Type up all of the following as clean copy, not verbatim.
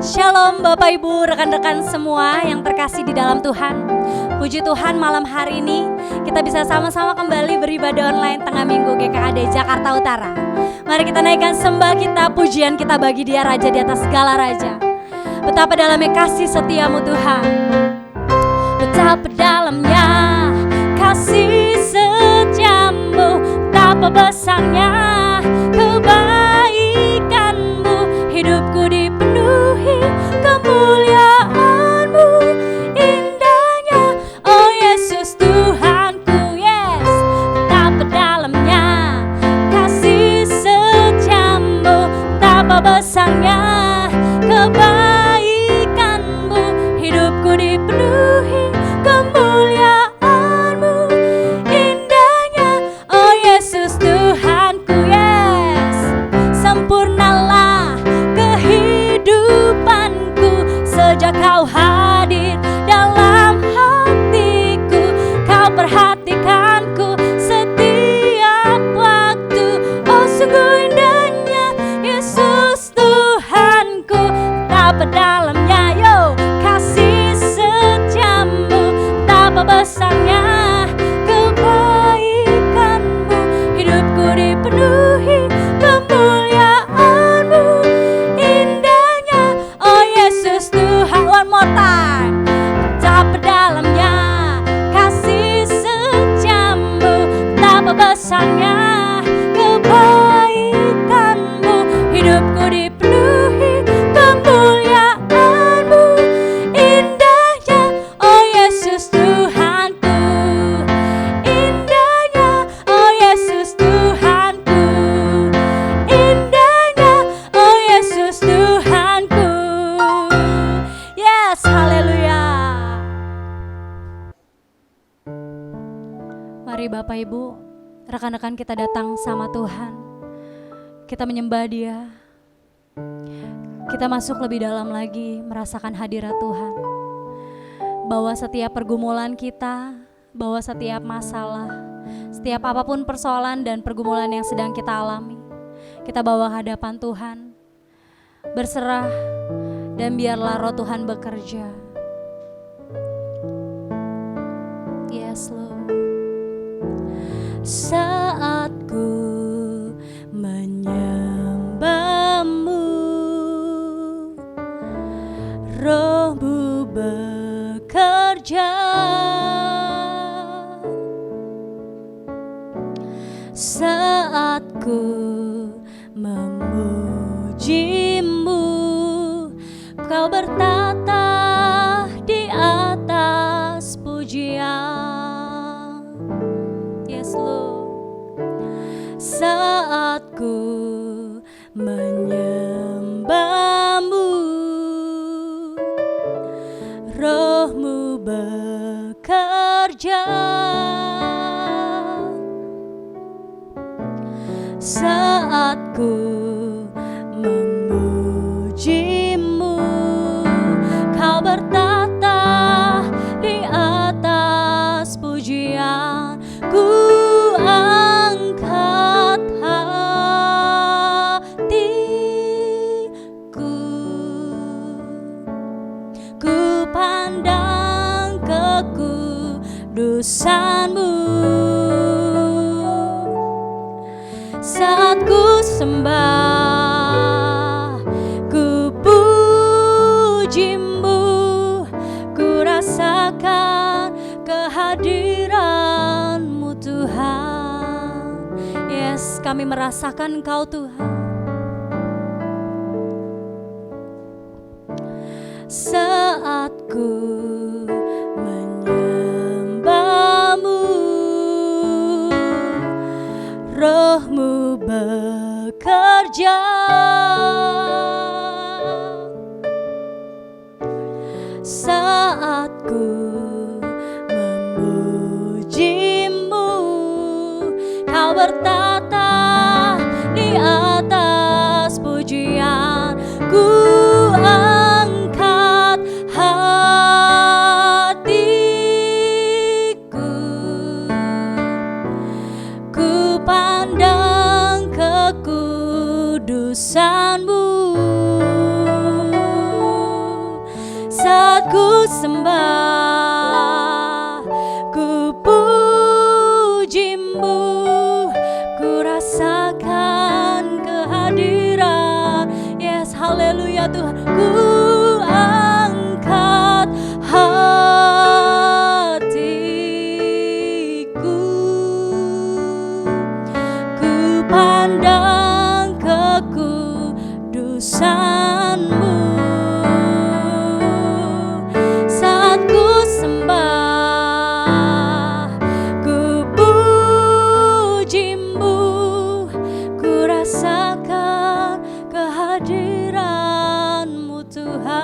Shalom Bapak Ibu, rekan-rekan semua yang terkasih di dalam Tuhan. Puji Tuhan malam hari ini kita bisa sama-sama kembali beribadah online tengah minggu GKAD Jakarta Utara. Mari kita naikkan sembah kita, pujian kita bagi Dia Raja di atas segala raja. Betapa dalamnya kasih setiamu Tuhan, betapa dalamnya kasih setiamu, betapa besarnya kebaikanmu. Hidupku dipenuhi kemuliaan-Mu, indahnya oh Yesus Tuhanku. Yes, betapa dalamnya kasih setiamu, betapa besarnya kebaikan-Mu. Hidupku dipenuhi kemuliaan-Mu, indahnya oh Yesus Tuhanku. Yes, sempurnalah kehidupanku sejak Kau hadir dalam hatiku. Kau perhatikanku setiap waktu. Oh sungguh indahnya Yesus Tuhanku, betapa dalamnya yo kasih setiamu, betapa besarnya kebaikan-Mu. Hidupku dipenuhi kemuliaan-Mu, indahnya oh Yesus Tuhan. One more time. Betapa dalamnya kasih setiamu, betapa besarnya kebaikan-Mu. Hidupku dipenuhi kemuliaan-Mu, indahnya oh Yesus Tuhanku, indahnya oh Yesus Tuhanku, indahnya oh Yesus Tuhanku. Yes, haleluya. Mari Bapak Ibu, rekan-rekan kita datang sama Tuhan. Kita menyembah Dia. Kita masuk lebih dalam lagi merasakan hadirat Tuhan. Bahwa setiap pergumulan kita, bahwa setiap masalah, setiap apapun persoalan dan pergumulan yang sedang kita alami, kita bawa hadapan Tuhan, berserah, dan biarlah roh Tuhan bekerja. Yes Lord. Saat ku menyembah-Mu, Roh-Mu bekerja. Saat ku memuji-Mu, Kau bertata di atas pujian. Yes Lord. Saat ku menyembah-Mu, Roh-Mu bekerja. Saat ku memuji-Mu, Kau bertata di atas pujian. Ku angkat hatiku, ku pandang kekudusan-Mu. Saat ku sembah, ku puji-Mu, ku rasakan kehadiran-Mu Tuhan. Yes, kami merasakan Engkau Tuhan. Saat ku menyembah-Mu, Roh-Mu bekerja. Saat ku memuji-Mu, Kau bertata di atas pujian. Ku angkat hatiku, ku pandang kekudusan-Mu. saat ku sembah, ku pujimu, ku rasakan kehadiran. Yes, haleluya Tuhan. Ku angkat hatiku, ku pandang kekudusan-Mu. Saat ku sembah, ku pujimu, ku rasakan kehadiran-Mu Tuhan.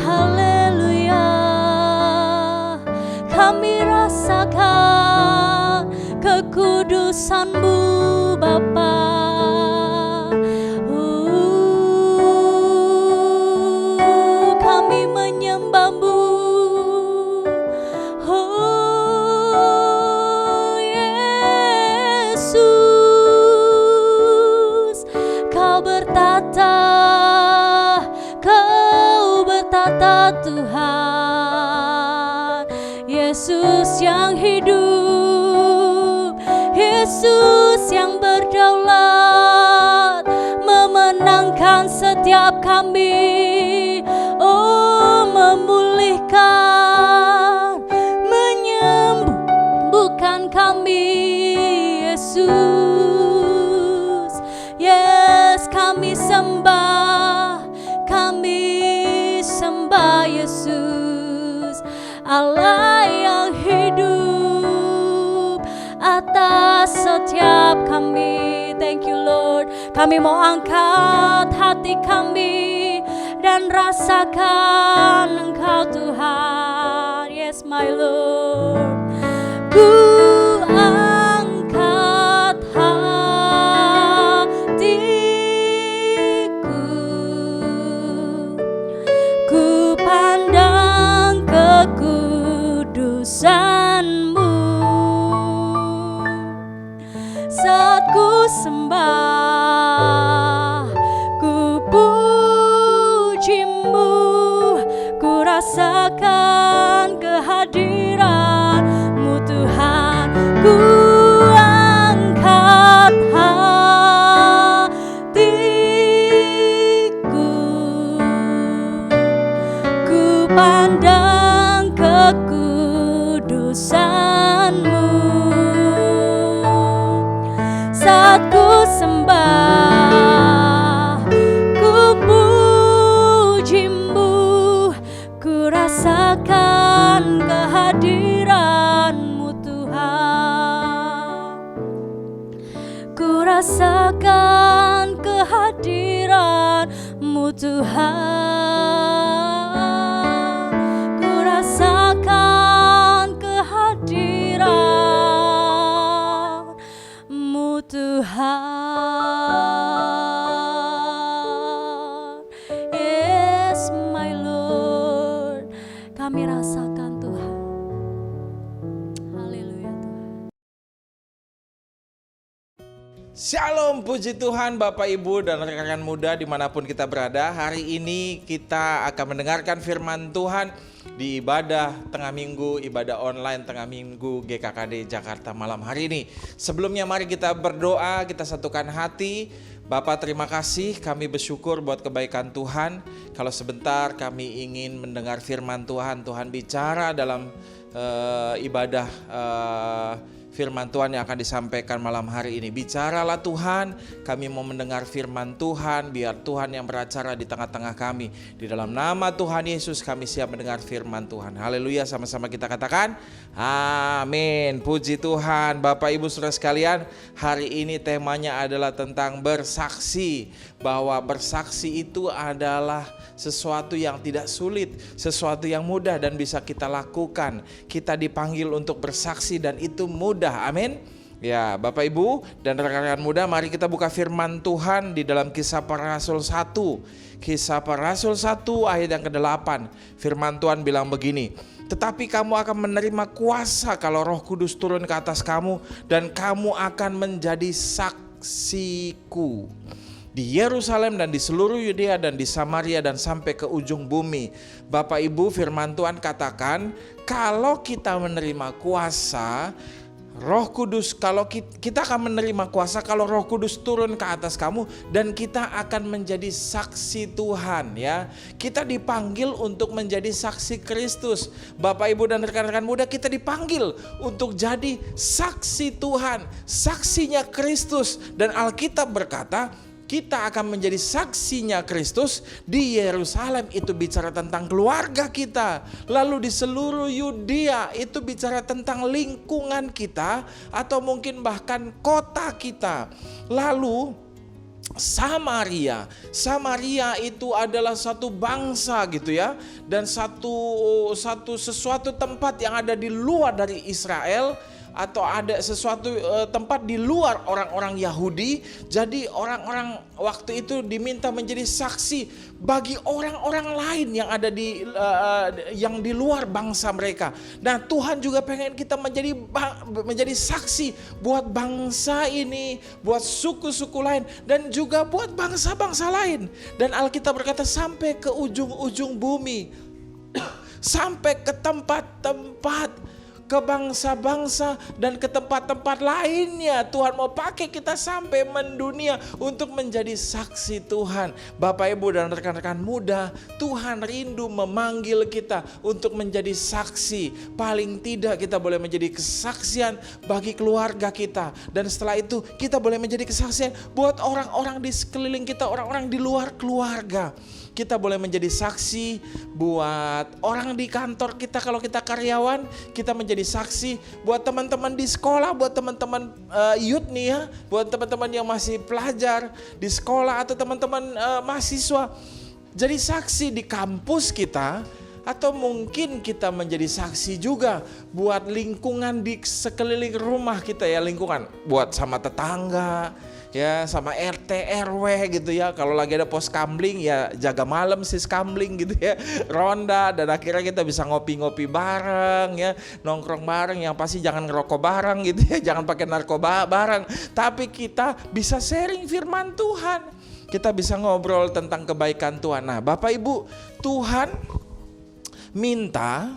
Haleluya, kami rasakan kekudusan-Mu Bapa. Kami menyembah-Mu. Oh Yesus, Kau bertata Tuhan. Yesus yang hidup, Yesus yang berdaulat, memenangkan setiap kami. Oh, memulihkan, menyembuhkan kami, Yesus. Yes, kami sembah Yesus, Allah yang hidup atas setiap kami. Thank you Lord. Kami mau angkat hati kami dan rasakan Engkau Tuhan. Yes my Lord. Ku angkat hatiku, ku pandang kekudusan-Mu. Saat ku sembah, ku pujimu, ku rasakan kehadiran-Mu Tuhan. Ku angkat hatiku, ku pandang kekudusan-Mu. Saat ku sembah, ku pujimu, ku rasakan kehadiran-Mu Tuhan. Ku rasakan kehadiran-Mu Tuhan. Ku rasakan kehadiran-Mu Tuhan. Yes my Lord, kami rasakan Tuhan. Haleluya Tuhan. Shalom, puji Tuhan Bapak Ibu dan rekan-rekan muda dimanapun kita berada. Hari ini kita akan mendengarkan firman Tuhan di ibadah tengah minggu, ibadah online tengah minggu GKKD Jakarta malam hari ini. Sebelumnya mari kita berdoa, kita satukan hati. Bapak terima kasih, kami bersyukur buat kebaikan Tuhan. Kalau sebentar kami ingin mendengar firman Tuhan, Tuhan bicara dalam ibadah firman Tuhan yang akan disampaikan malam hari ini. Bicaralah Tuhan, kami mau mendengar firman Tuhan, biar Tuhan yang beracara di tengah-tengah kami. Di dalam nama Tuhan Yesus kami siap mendengar firman Tuhan. Haleluya, sama-sama kita katakan amin. Puji Tuhan. Bapak Ibu Saudara sekalian, hari ini temanya adalah tentang bersaksi. Bahwa bersaksi itu adalah sesuatu yang tidak sulit, sesuatu yang mudah dan bisa kita lakukan. Kita dipanggil untuk bersaksi dan itu mudah. Amin. Ya, Bapak Ibu dan rekan-rekan muda, mari kita buka firman Tuhan di dalam Kisah Para Rasul 1. Kisah Para Rasul 1 ayat yang ke-8. Firman Tuhan bilang begini. Tetapi kamu akan menerima kuasa kalau Roh Kudus turun ke atas kamu, dan kamu akan menjadi saksiku di Yerusalem dan di seluruh Yudea dan di Samaria dan sampai ke ujung bumi. Bapak Ibu, firman Tuhan katakan kalau kita menerima kuasa Roh Kudus, kalau kita akan menerima kuasa kalau Roh Kudus turun ke atas kamu, dan kita akan menjadi saksi Tuhan, ya. Kita dipanggil untuk menjadi saksi Kristus. Bapak Ibu dan rekan-rekan muda, kita dipanggil untuk jadi saksi Tuhan, saksinya Kristus. Dan Alkitab berkata kita akan menjadi saksinya Kristus di Yerusalem, itu bicara tentang keluarga kita. Lalu di seluruh Yudea itu bicara tentang lingkungan kita atau mungkin bahkan kota kita. Lalu Samaria itu adalah satu bangsa gitu ya, dan sesuatu tempat yang ada di luar dari Israel, atau ada sesuatu tempat di luar orang-orang Yahudi. Jadi orang-orang waktu itu diminta menjadi saksi bagi orang-orang lain yang ada yang di luar bangsa mereka. Nah, Tuhan juga pengen kita menjadi saksi buat bangsa ini, buat suku-suku lain, dan juga buat bangsa-bangsa lain. Dan Alkitab berkata sampai ke ujung-ujung bumi, sampai ke tempat-tempat, ke bangsa-bangsa dan ke tempat-tempat lainnya. Tuhan mau pakai kita sampai mendunia untuk menjadi saksi Tuhan. Bapak Ibu dan rekan-rekan muda, Tuhan rindu memanggil kita untuk menjadi saksi. Paling tidak kita boleh menjadi kesaksian bagi keluarga kita, dan setelah itu kita boleh menjadi kesaksian buat orang-orang di sekeliling kita, orang-orang di luar keluarga. Kita boleh menjadi saksi buat orang di kantor kita, kalau kita karyawan, kita menjadi saksi buat teman-teman di sekolah, buat teman-teman youth nih ya, buat teman-teman yang masih pelajar di sekolah atau teman-teman mahasiswa. Jadi saksi di kampus kita, atau mungkin kita menjadi saksi juga buat lingkungan di sekeliling rumah kita ya, lingkungan buat sama tetangga, ya, sama RT RW gitu ya. Kalau lagi ada pos kamling ya jaga malam sis kamling gitu ya, ronda, dan akhirnya kita bisa ngopi-ngopi bareng ya, nongkrong bareng. Yang pasti jangan ngerokok bareng gitu ya, jangan pakai narkoba bareng, tapi kita bisa sharing firman Tuhan, kita bisa ngobrol tentang kebaikan Tuhan. Nah, Bapak Ibu, Tuhan minta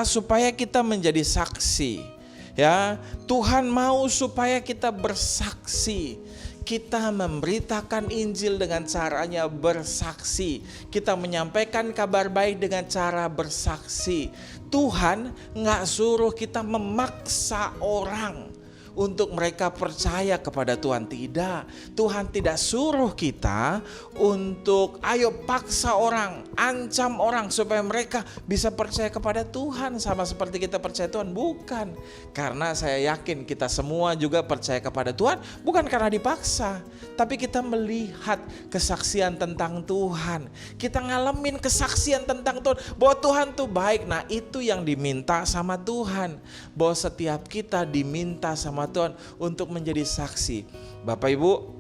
supaya kita menjadi saksi. Ya, Tuhan mau supaya kita bersaksi. Kita memberitakan Injil dengan caranya bersaksi. Kita menyampaikan kabar baik dengan cara bersaksi. Tuhan gak suruh kita memaksa orang untuk mereka percaya kepada Tuhan. Tidak, Tuhan tidak suruh kita untuk ayo paksa orang, ancam orang supaya mereka bisa percaya kepada Tuhan sama seperti kita percaya Tuhan. Bukan, karena saya yakin kita semua juga percaya kepada Tuhan bukan karena dipaksa, tapi kita melihat kesaksian tentang Tuhan, kita ngalamin kesaksian tentang Tuhan bahwa Tuhan tuh baik. Nah, itu yang diminta sama Tuhan, bahwa setiap kita diminta sama Tuhan untuk menjadi saksi. Bapak Ibu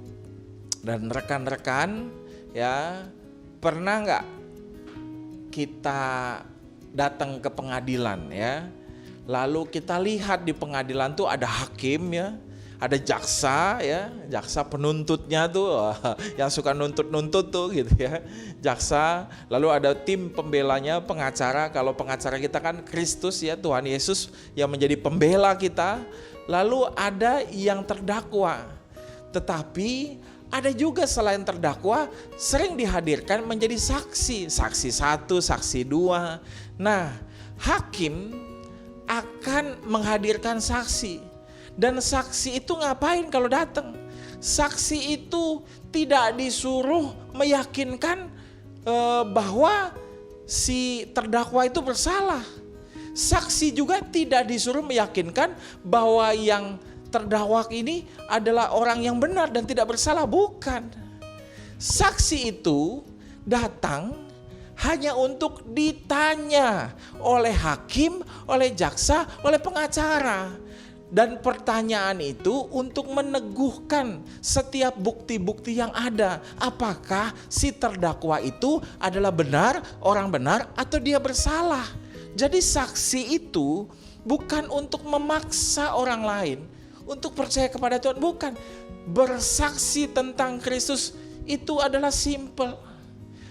dan rekan-rekan ya, pernah nggak kita datang ke pengadilan ya, lalu kita lihat di pengadilan tuh ada hakim ya, ada jaksa ya, jaksa penuntutnya tuh yang suka nuntut-nuntut tuh gitu ya, jaksa, lalu ada tim pembelanya, pengacara. Kalau pengacara kita kan Kristus ya, Tuhan Yesus yang menjadi pembela kita. Lalu ada yang terdakwa, tetapi ada juga selain terdakwa sering dihadirkan menjadi saksi, saksi 1, saksi 2. Nah, hakim akan menghadirkan saksi. Dan saksi itu ngapain kalau datang? Saksi itu tidak disuruh meyakinkan bahwa si terdakwa itu bersalah. Saksi juga tidak disuruh meyakinkan bahwa yang terdakwa ini adalah orang yang benar dan tidak bersalah. Bukan. Saksi itu datang hanya untuk ditanya oleh hakim, oleh jaksa, oleh pengacara. Dan pertanyaan itu untuk meneguhkan setiap bukti-bukti yang ada. Apakah si terdakwa itu adalah benar, orang benar, atau dia bersalah. Jadi saksi itu bukan untuk memaksa orang lain untuk percaya kepada Tuhan, bukan. Bersaksi tentang Kristus itu adalah simple.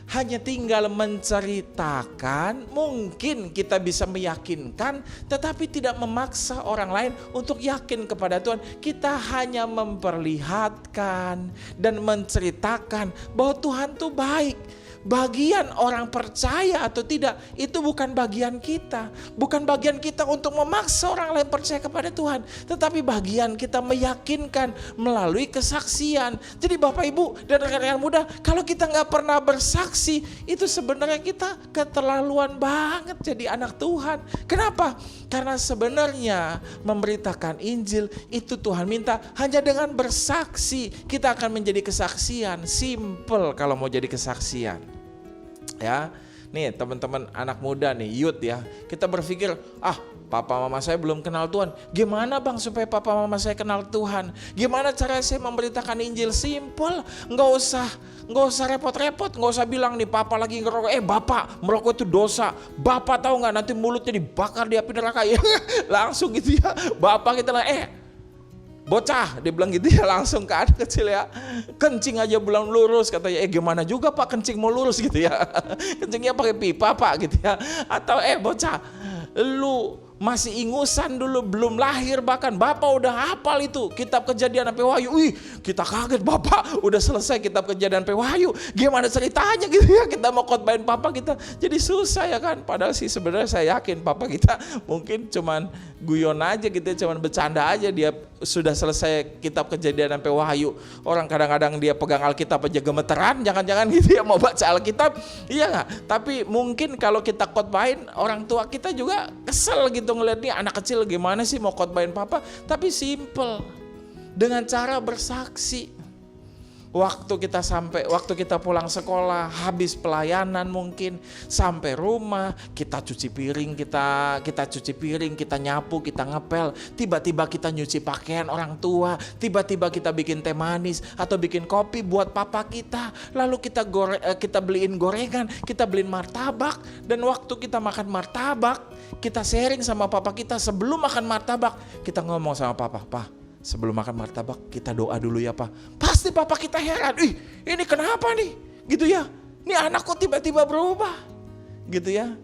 Hanya tinggal menceritakan, mungkin kita bisa meyakinkan, tetapi tidak memaksa orang lain untuk yakin kepada Tuhan. Kita hanya memperlihatkan dan menceritakan bahwa Tuhan itu baik. Bagian orang percaya atau tidak, itu bukan bagian kita. Bukan bagian kita untuk memaksa orang lain percaya kepada Tuhan, tetapi bagian kita meyakinkan melalui kesaksian. Jadi Bapak Ibu dan rekan-rekan muda, kalau kita gak pernah bersaksi, itu sebenarnya kita keterlaluan banget jadi anak Tuhan. Kenapa? Karena sebenarnya memberitakan Injil itu Tuhan minta hanya dengan bersaksi. Kita akan menjadi kesaksian. Simple kalau mau jadi kesaksian. Ya, nih teman-teman anak muda nih, youth ya. Kita berpikir, papa mama saya belum kenal Tuhan. Gimana bang supaya papa mama saya kenal Tuhan? Gimana cara saya memberitakan Injil? Simple, nggak usah repot-repot, nggak usah bilang nih papa lagi ngerokok. Bapak merokok itu dosa. Bapak tahu nggak nanti mulutnya dibakar di api neraka ya? Langsung gitu ya. Bapak kita lah, bocah, dia bilang gitu ya, langsung ke anak kecil ya. Kencing aja belum lurus katanya. Gimana juga pak kencing mau lurus gitu ya. Kencingnya pakai pipa pak gitu ya. Atau bocah, lu masih ingusan dulu, belum lahir bahkan. Bapak udah hafal itu kitab Kejadian sampai Wahyu. Kita kaget bapak udah selesai kitab Kejadian sampai Wahyu. Gimana ceritanya gitu ya, kita mau khotbahin papa kita jadi susah ya kan. Padahal sih sebenarnya saya yakin papa kita mungkin cuman guyon aja gitu ya, cuman bercanda aja. Dia sudah selesai kitab Kejadian sampai Wahyu. Orang kadang-kadang dia pegang Alkitab aja gemeteran, jangan-jangan gitu ya mau baca Alkitab. Iya gak? Tapi mungkin kalau kita khotbahin, orang tua kita juga kesel gitu ngeliat nih anak kecil gimana sih mau khotbahin papa. Tapi simple, dengan cara bersaksi. Waktu kita pulang sekolah, habis pelayanan mungkin, sampai rumah, kita cuci piring, kita nyapu, kita ngepel, tiba-tiba kita nyuci pakaian orang tua, tiba-tiba kita bikin teh manis atau bikin kopi buat papa kita, lalu kita beliin gorengan, kita beliin martabak, dan waktu kita makan martabak, kita sharing sama papa kita. Sebelum makan martabak, kita ngomong sama papa, "Pak, sebelum makan martabak kita doa dulu ya Pak." Pasti papa kita heran, ini kenapa nih? Gitu ya, ini anak kok tiba-tiba berubah? Gitu ya,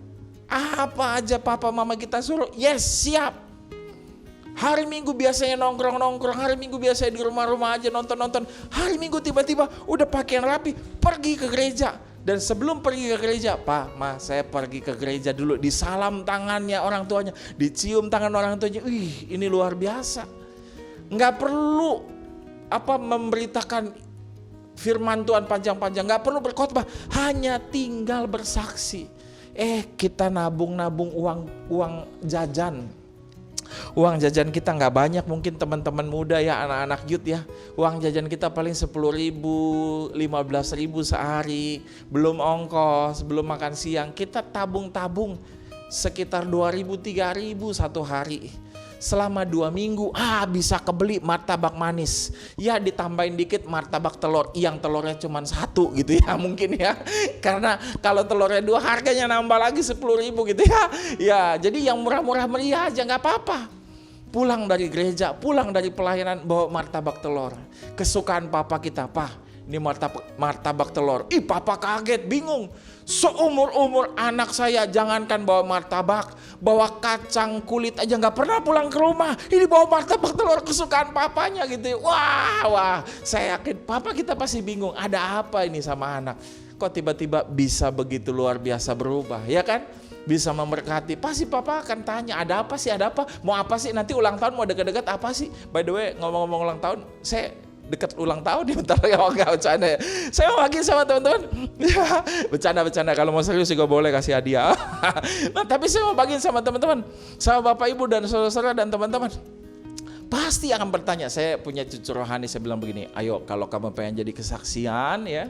apa aja papa mama kita suruh, yes siap. Hari Minggu biasanya nongkrong-nongkrong, hari Minggu biasanya di rumah-rumah aja nonton-nonton. Hari Minggu tiba-tiba udah pakaian rapi, pergi ke gereja. Dan sebelum pergi ke gereja, "Pak, Ma, saya pergi ke gereja dulu." Disalam tangannya orang tuanya, dicium tangan orang tuanya. Ini luar biasa. Nggak perlu memberitakan firman Tuhan panjang-panjang, nggak perlu berkhotbah, hanya tinggal bersaksi. Kita nabung uang jajan. Uang jajan kita nggak banyak, mungkin teman-teman muda ya, anak-anak youth ya. Uang jajan kita paling 10.000, 15.000 sehari. Belum ongkos, belum makan siang. Kita tabung-tabung sekitar 2.000, 3.000 satu hari. Selama 2 minggu bisa kebeli martabak manis. Ya ditambahin dikit martabak telur, yang telurnya cuma 1 gitu ya mungkin ya. Karena kalau telurnya 2 harganya nambah lagi 10.000 gitu ya. Ya jadi yang murah-murah meriah aja gak apa-apa. Pulang dari gereja, pulang dari pelayanan bawa martabak telur. Kesukaan papa kita, "Pak, ini martabak telur." Papa kaget, bingung. Seumur-umur anak saya jangankan bawa martabak, bawa kacang kulit aja gak pernah pulang ke rumah. Ini bawa martabak telur kesukaan papanya gitu. Wah, saya yakin papa kita pasti bingung, ada apa ini sama anak. Kok tiba-tiba bisa begitu luar biasa berubah, ya kan? Bisa memberkati. Pasti papa akan tanya, ada apa sih, mau apa sih, nanti ulang tahun mau dekat-dekat apa sih. By the way, ngomong-ngomong ulang tahun, saya dekat ulang tahun nih, bentar ya, enggak bercanda ya. Saya mau bagi sama teman-teman. Bercanda. Kalau mau serius juga boleh kasih hadiah. Nah, tapi saya mau bagi sama teman-teman, sama Bapak Ibu dan saudara-saudara dan teman-teman. Pasti akan bertanya, saya punya cucu rohani, saya bilang begini, "Ayo kalau kamu pengen jadi kesaksian ya.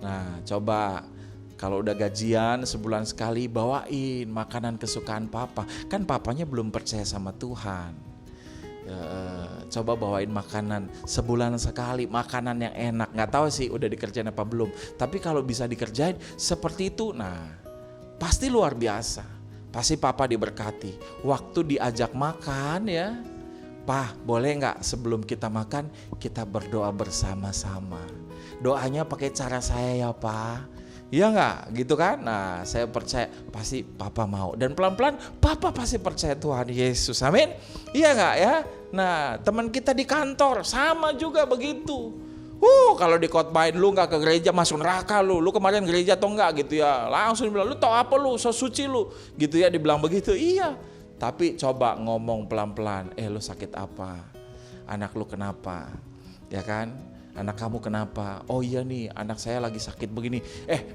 Nah, coba kalau udah gajian sebulan sekali bawain makanan kesukaan papa." Kan papanya belum percaya sama Tuhan. Coba bawain makanan sebulan sekali, makanan yang enak. Nggak tahu sih udah dikerjain apa belum, tapi kalau bisa dikerjain seperti itu, nah pasti luar biasa. Pasti papa diberkati. Waktu diajak makan ya, "Pak, boleh nggak sebelum kita makan kita berdoa bersama-sama? Doanya pakai cara saya ya Pak." Iya nggak? Gitu kan? Nah, saya percaya pasti papa mau. Dan pelan-pelan papa pasti percaya Tuhan Yesus. Amin. Iya nggak ya? Nah, teman kita di kantor sama juga begitu. Kalau dikotbahin lu nggak ke gereja masuk neraka lu. Lu kemarin gereja atau enggak gitu ya. Langsung bilang, "Lu tau apa lu? So suci lu." Gitu ya, dibilang begitu. Iya. Tapi coba ngomong pelan-pelan. Lu sakit apa? Anak lu kenapa? Ya kan? Anak kamu kenapa? "Oh iya nih, anak saya lagi sakit begini.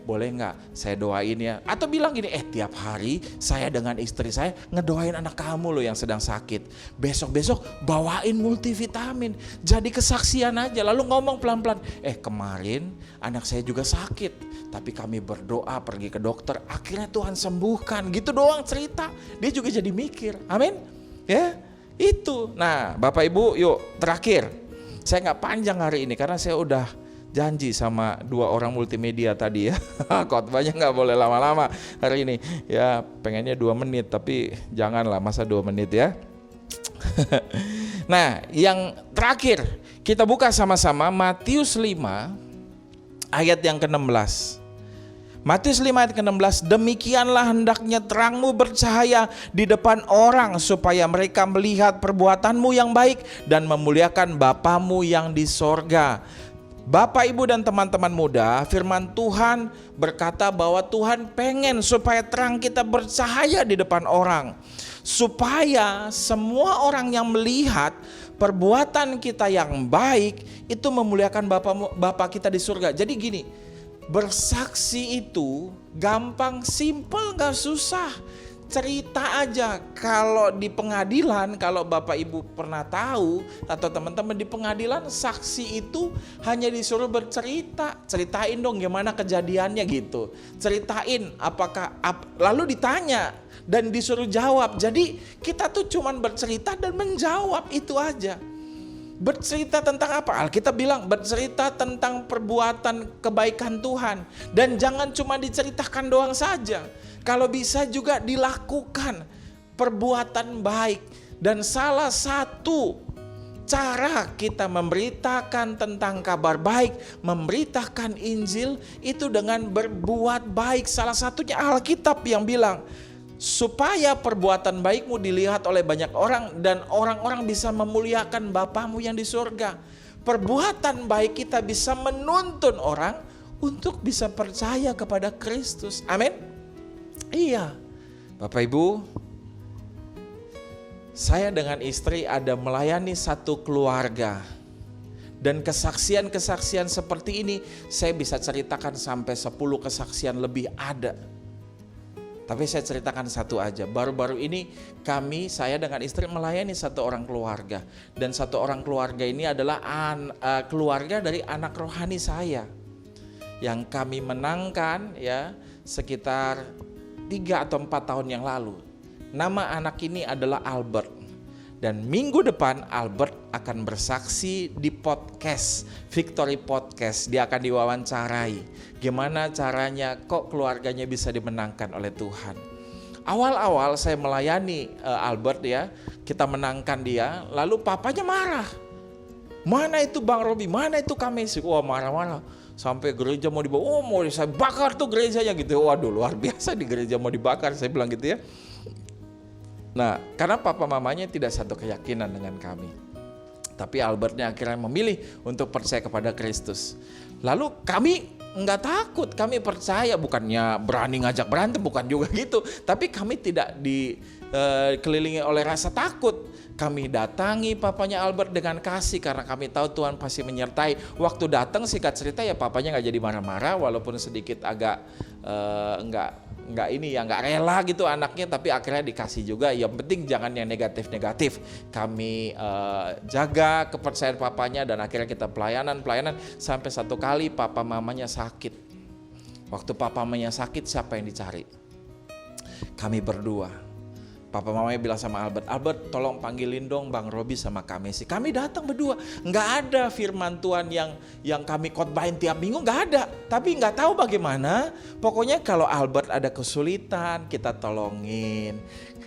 Boleh nggak saya doain ya?" Atau bilang gini, "Tiap hari saya dengan istri saya ngedoain anak kamu loh yang sedang sakit. Besok-besok bawain multivitamin." Jadi kesaksian aja. Lalu ngomong pelan-pelan, "Kemarin anak saya juga sakit, tapi kami berdoa pergi ke dokter. Akhirnya Tuhan sembuhkan." Gitu doang cerita. Dia juga jadi mikir. Amin. Ya, itu. Nah, Bapak Ibu, yuk terakhir. Saya nggak panjang hari ini karena saya udah janji sama 2 orang multimedia tadi ya. Khotbahnya nggak boleh lama-lama hari ini. Ya pengennya 2 menit tapi janganlah masa 2 menit ya. Nah, yang terakhir kita buka sama-sama Matius 5 ayat yang ke-16. Matius 5 ayat ke-16, "Demikianlah hendaknya terangmu bercahaya di depan orang supaya mereka melihat perbuatanmu yang baik dan memuliakan Bapamu yang di sorga." Bapak, Ibu, dan teman-teman muda, firman Tuhan berkata bahwa Tuhan pengen supaya terang kita bercahaya di depan orang. Supaya semua orang yang melihat perbuatan kita yang baik itu memuliakan Bapa kita di surga. Jadi gini, bersaksi itu gampang, simple, gak susah. Cerita aja. Kalau di pengadilan, kalau Bapak Ibu pernah tahu atau teman-teman di pengadilan, saksi itu hanya disuruh bercerita. Ceritain dong gimana kejadiannya gitu. Ceritain lalu ditanya dan disuruh jawab. Jadi kita tuh cuman bercerita dan menjawab, itu aja. Bercerita tentang apa? Alkitab bilang bercerita tentang perbuatan kebaikan Tuhan. Dan jangan cuma diceritakan doang saja. Kalau bisa juga dilakukan perbuatan baik. Dan salah satu cara kita memberitakan tentang kabar baik, memberitakan Injil itu dengan berbuat baik. Salah satunya Alkitab yang bilang, supaya perbuatan baikmu dilihat oleh banyak orang dan orang-orang bisa memuliakan Bapamu yang di surga. Perbuatan baik kita bisa menuntun orang untuk bisa percaya kepada Kristus. Amin. Iya. Bapak Ibu, saya dengan istri ada melayani satu keluarga. Dan kesaksian-kesaksian seperti ini saya bisa ceritakan sampai 10 kesaksian lebih ada. Tapi saya ceritakan satu aja. Baru-baru ini saya dengan istri melayani satu orang keluarga. Dan satu orang keluarga ini adalah keluarga dari anak rohani saya. Yang kami menangkan ya sekitar 3 atau 4 tahun yang lalu. Nama anak ini adalah Albert. Dan minggu depan Albert akan bersaksi di podcast, Victory Podcast. Dia akan diwawancarai. Gimana caranya kok keluarganya bisa dimenangkan oleh Tuhan. Awal-awal saya melayani Albert ya, kita menangkan dia, lalu papanya marah. "Mana itu Bang Robi, mana itu Kamesi?" Wah, marah-marah. Sampai gereja mau dibawa, mau saya bakar tuh gerejanya gitu. Waduh, luar biasa di gereja mau dibakar, saya bilang gitu ya. Nah, karena papa mamanya tidak satu keyakinan dengan kami. Tapi Albertnya akhirnya memilih untuk percaya kepada Kristus. Lalu kami enggak takut, kami percaya, bukannya berani ngajak berantem, bukan juga gitu. Tapi kami tidak dikelilingi oleh rasa takut. Kami datangi papanya Albert dengan kasih karena kami tahu Tuhan pasti menyertai. Waktu datang singkat cerita ya papanya nggak jadi marah-marah, walaupun sedikit agak nggak rela gitu anaknya, tapi akhirnya dikasih juga. Yang penting jangan yang negatif-negatif. Kami jaga kepercayaan papanya dan akhirnya kita pelayanan sampai satu kali papa mamanya sakit. Waktu papa mamanya sakit siapa yang dicari? Kami berdua. Papa mamanya bilang sama Albert, Albert tolong panggilin dong Bang Robi sama Kak Messi. Kami datang berdua, nggak ada firman Tuhan yang kami khotbahin tiap minggu, nggak ada. Tapi nggak tahu bagaimana, pokoknya kalau Albert ada kesulitan, kita tolongin.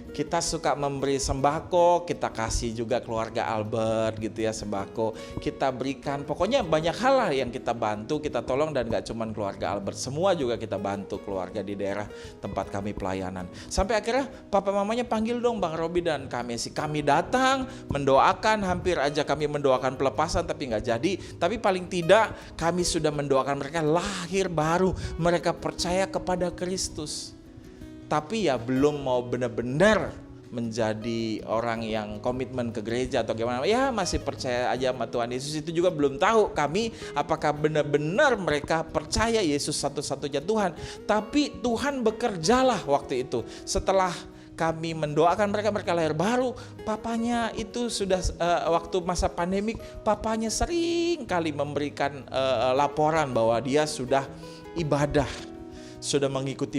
Kita suka memberi sembako, kita kasih juga keluarga Albert gitu ya sembako. Kita berikan, pokoknya banyak hal lah yang kita bantu, kita tolong, dan gak cuma keluarga Albert, semua juga kita bantu keluarga di daerah tempat kami pelayanan. Sampai akhirnya papa mamanya panggil dong Bang Robi dan Kak Messi. Kami datang mendoakan, hampir aja kami mendoakan pelepasan tapi gak jadi. Tapi paling tidak kami sudah mendoakan mereka lahir baru, mereka percaya kepada Kristus. Tapi ya belum mau benar-benar menjadi orang yang komitmen ke gereja atau gimana. Ya masih percaya aja sama Tuhan Yesus, itu juga belum tahu kami apakah benar-benar mereka percaya Yesus satu-satunya Tuhan. Tapi Tuhan bekerjalah waktu itu. Setelah kami mendoakan mereka lahir baru, papanya itu sudah waktu masa pandemik, papanya sering kali memberikan laporan bahwa dia sudah ibadah, sudah mengikuti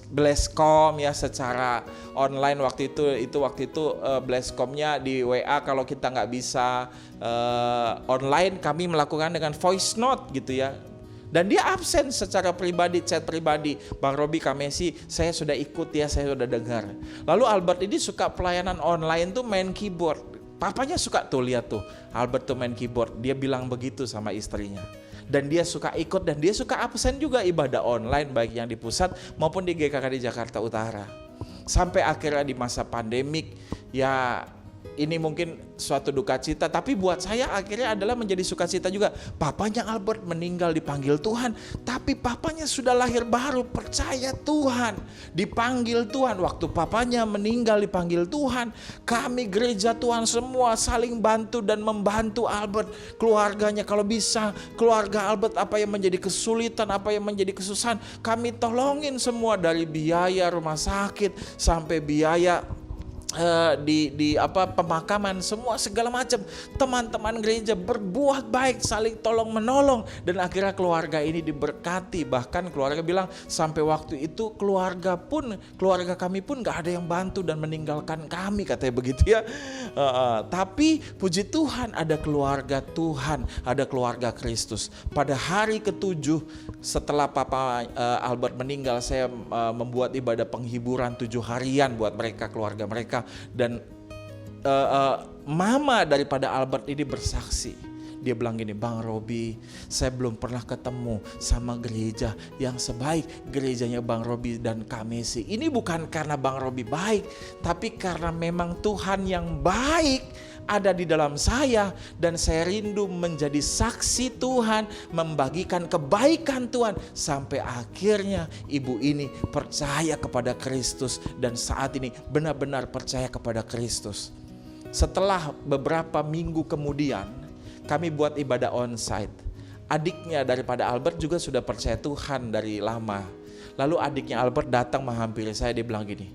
Blesscom ya secara online. Waktu itu Blesscomnya di WA, kalau kita nggak bisa online kami melakukan dengan voice note gitu ya. Dan dia absen secara pribadi, chat pribadi, Bang Robi, Kak Messi, saya sudah ikut ya, saya sudah dengar. Lalu Albert ini suka pelayanan online tuh main keyboard. Papanya suka tuh lihat tuh Albert tuh main keyboard, dia bilang begitu sama istrinya. Dan dia suka ikut dan dia suka absen juga ibadah online baik yang di pusat maupun di GKK di Jakarta Utara. Sampai akhirnya di masa pandemik ya ini mungkin suatu duka cita, tapi buat saya akhirnya adalah menjadi sukacita juga. Papanya Albert meninggal dipanggil Tuhan, tapi papanya sudah lahir baru, percaya Tuhan, dipanggil Tuhan. Waktu papanya meninggal dipanggil Tuhan, kami gereja Tuhan semua saling bantu dan membantu Albert, keluarganya. Kalau bisa keluarga Albert apa yang menjadi kesulitan, apa yang menjadi kesusahan, kami tolongin semua, dari biaya rumah sakit sampai biaya di pemakaman, semua segala macam. Teman-teman gereja berbuat baik, saling tolong menolong, dan akhirnya keluarga ini diberkati. Bahkan keluarga bilang sampai waktu itu keluarga kami pun gak ada yang bantu dan meninggalkan kami, katanya begitu ya. Tapi puji Tuhan ada keluarga Tuhan, ada keluarga Kristus. Pada hari ke-7 setelah Papa Albert meninggal, saya membuat ibadah penghiburan 7 harian buat mereka, keluarga mereka. Dan mama daripada Albert ini bersaksi. Dia bilang gini, Bang Robi, saya belum pernah ketemu sama gereja yang sebaik gerejanya Bang Robi dan Kak Messi. Ini bukan karena Bang Robi baik, tapi karena memang Tuhan yang baik ada di dalam saya, dan saya rindu menjadi saksi Tuhan, membagikan kebaikan Tuhan, sampai akhirnya ibu ini percaya kepada Kristus dan saat ini benar-benar percaya kepada Kristus. Setelah beberapa minggu kemudian kami buat ibadah onsite. Adiknya daripada Albert juga sudah percaya Tuhan dari lama. Lalu adiknya Albert datang menghampiri saya, dia bilang gini,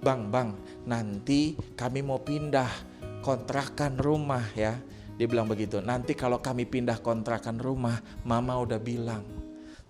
Bang, nanti kami mau pindah kontrakan rumah ya. Dia bilang begitu. Nanti kalau kami pindah kontrakan rumah, Mama udah bilang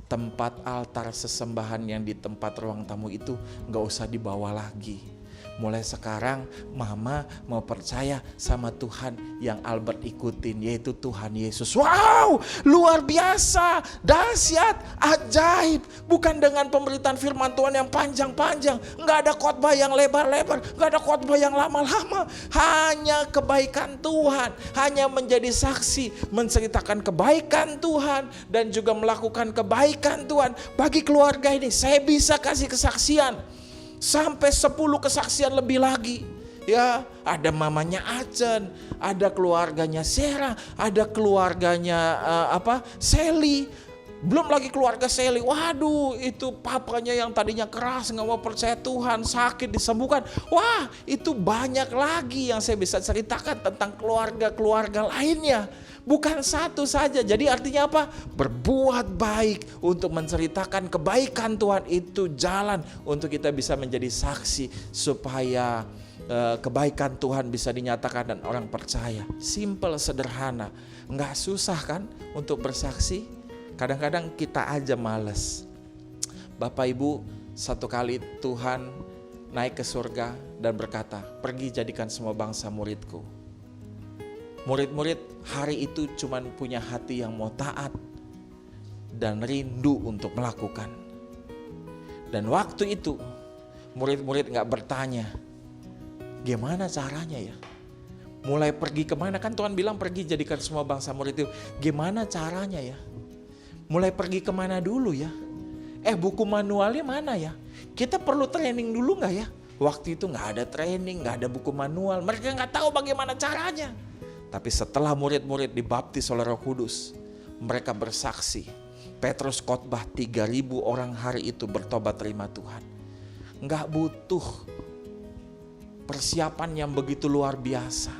tempat altar sesembahan yang di tempat ruang tamu itu gak usah dibawa lagi. Mulai sekarang Mama mau percaya sama Tuhan yang Albert ikutin, yaitu Tuhan Yesus. Wow, luar biasa, dahsyat, ajaib. Bukan dengan pemberitaan firman Tuhan yang panjang-panjang, gak ada khotbah yang lebar-lebar, gak ada khotbah yang lama-lama. Hanya kebaikan Tuhan, hanya menjadi saksi, menceritakan kebaikan Tuhan dan juga melakukan kebaikan Tuhan. Bagi keluarga ini saya bisa kasih kesaksian sampai 10 kesaksian lebih lagi. Ya, ada mamanya Acen, ada keluarganya Sarah, ada keluarganya Sally. Belum lagi keluarga Sally. Waduh, itu papanya yang tadinya keras, gak mau percaya Tuhan, sakit disembuhkan. Wah, itu banyak lagi yang saya bisa ceritakan tentang keluarga-keluarga lainnya. Bukan satu saja. Jadi artinya apa? Berbuat baik untuk menceritakan kebaikan Tuhan itu jalan untuk kita bisa menjadi saksi supaya kebaikan Tuhan bisa dinyatakan dan orang percaya. Simple, sederhana. Nggak susah kan untuk bersaksi? Kadang-kadang kita aja males. Bapak Ibu, satu kali Tuhan naik ke surga dan berkata, pergi jadikan semua bangsa muridku. Murid-murid hari itu cuma punya hati yang mau taat dan rindu untuk melakukan. Dan waktu itu murid-murid gak bertanya, gimana caranya ya? Mulai pergi kemana? Kan Tuhan bilang pergi jadikan semua bangsa murid itu. Gimana caranya ya? Mulai pergi kemana dulu ya? Buku manualnya mana ya? Kita perlu training dulu gak ya? Waktu itu gak ada training, gak ada buku manual. Mereka gak tahu bagaimana caranya. Tapi setelah murid-murid dibaptis oleh Roh Kudus, mereka bersaksi. Petrus khotbah 3.000 orang hari itu bertobat terima Tuhan. Gak butuh persiapan yang begitu luar biasa.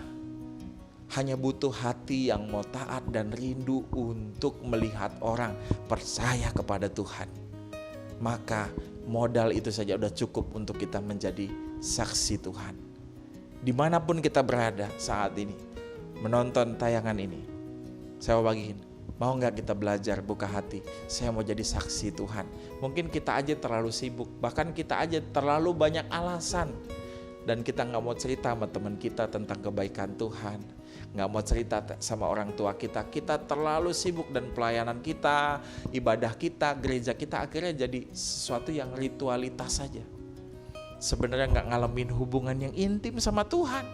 Hanya butuh hati yang mau taat dan rindu untuk melihat orang percaya kepada Tuhan. Maka modal itu saja udah cukup untuk kita menjadi saksi Tuhan. Dimanapun kita berada saat ini, menonton tayangan ini, saya mau bagiin, mau gak kita belajar buka hati? Saya mau jadi saksi Tuhan. Mungkin kita aja terlalu sibuk, bahkan kita aja terlalu banyak alasan. Dan kita gak mau cerita sama teman kita tentang kebaikan Tuhan, gak mau cerita sama orang tua kita. Kita terlalu sibuk dan pelayanan kita, ibadah kita, gereja kita akhirnya jadi sesuatu yang ritualitas saja. Sebenarnya gak ngalamin hubungan yang intim sama Tuhan.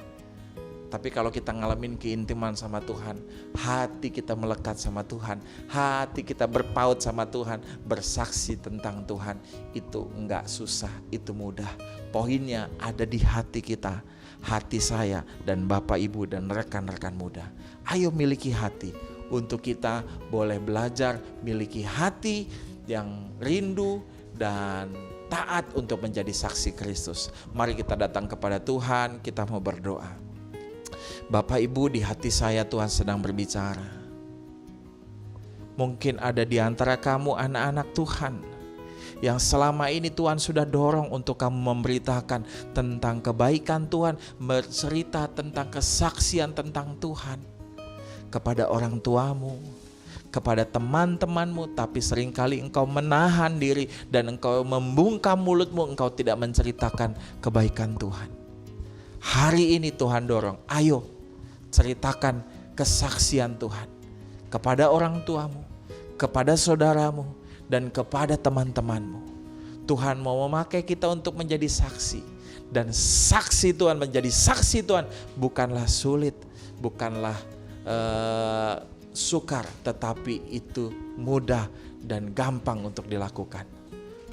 Tapi kalau kita ngalamin keintiman sama Tuhan, hati kita melekat sama Tuhan, hati kita berpaut sama Tuhan, bersaksi tentang Tuhan, itu enggak susah, itu mudah. Poinnya ada di hati kita, hati saya dan Bapak Ibu dan rekan-rekan muda. Ayo miliki hati untuk kita boleh belajar miliki hati yang rindu dan taat untuk menjadi saksi Kristus. Mari kita datang kepada Tuhan, kita mau berdoa. Bapak Ibu, di hati saya Tuhan sedang berbicara. Mungkin ada di antara kamu anak-anak Tuhan yang selama ini Tuhan sudah dorong untuk kamu memberitakan tentang kebaikan Tuhan, bercerita tentang kesaksian tentang Tuhan kepada orang tuamu, kepada teman-temanmu, tapi seringkali engkau menahan diri dan engkau membungkam mulutmu, engkau tidak menceritakan kebaikan Tuhan. Hari ini Tuhan dorong, ayo ceritakan kesaksian Tuhan kepada orang tuamu, kepada saudaramu, dan kepada teman-temanmu. Tuhan mau memakai kita untuk menjadi saksi. Dan saksi Tuhan, menjadi saksi Tuhan bukanlah sulit, bukanlah sukar, tetapi itu mudah dan gampang untuk dilakukan.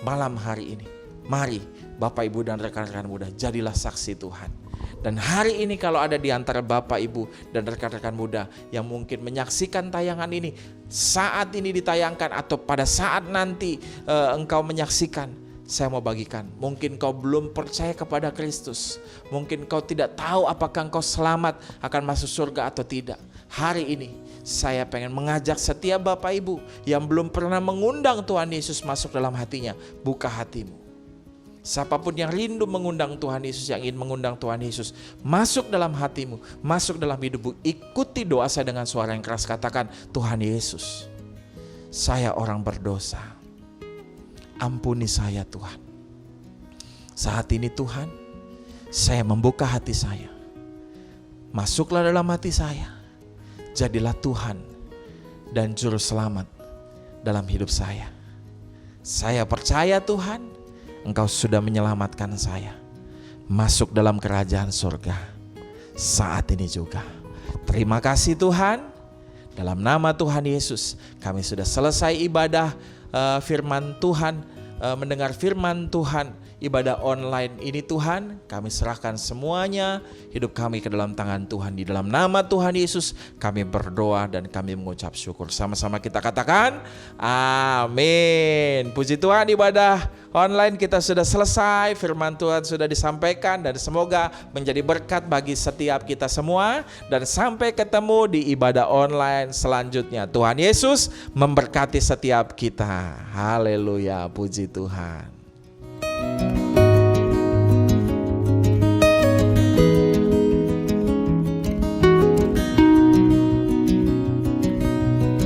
Malam hari ini, mari Bapak Ibu dan rekan-rekan muda, jadilah saksi Tuhan. Dan hari ini kalau ada di antara Bapak Ibu dan rekan-rekan muda yang mungkin menyaksikan tayangan ini, saat ini ditayangkan atau pada saat nanti engkau menyaksikan, saya mau bagikan. Mungkin kau belum percaya kepada Kristus, mungkin kau tidak tahu apakah engkau selamat akan masuk surga atau tidak. Hari ini saya pengen mengajak setiap Bapak Ibu yang belum pernah mengundang Tuhan Yesus masuk dalam hatinya, buka hatimu. Siapapun yang rindu mengundang Tuhan Yesus, yang ingin mengundang Tuhan Yesus masuk dalam hatimu, masuk dalam hidupmu, ikuti doa saya dengan suara yang keras. Katakan, Tuhan Yesus, saya orang berdosa, ampuni saya Tuhan. Saat ini Tuhan, saya membuka hati saya, masuklah dalam hati saya, jadilah Tuhan dan Juru Selamat dalam hidup saya. Saya percaya Tuhan, Engkau sudah menyelamatkan saya masuk dalam kerajaan surga saat ini juga. Terima kasih Tuhan. Dalam nama Tuhan Yesus kami sudah selesai ibadah firman Tuhan, mendengar firman Tuhan, ibadah online ini Tuhan. Kami serahkan semuanya hidup kami ke dalam tangan Tuhan. Di dalam nama Tuhan Yesus kami berdoa dan kami mengucap syukur. Sama-sama kita katakan amin. Puji Tuhan, ibadah online kita sudah selesai, firman Tuhan sudah disampaikan dan semoga menjadi berkat bagi setiap kita semua. Dan sampai ketemu di ibadah online selanjutnya. Tuhan Yesus memberkati setiap kita. Haleluya, puji Tuhan.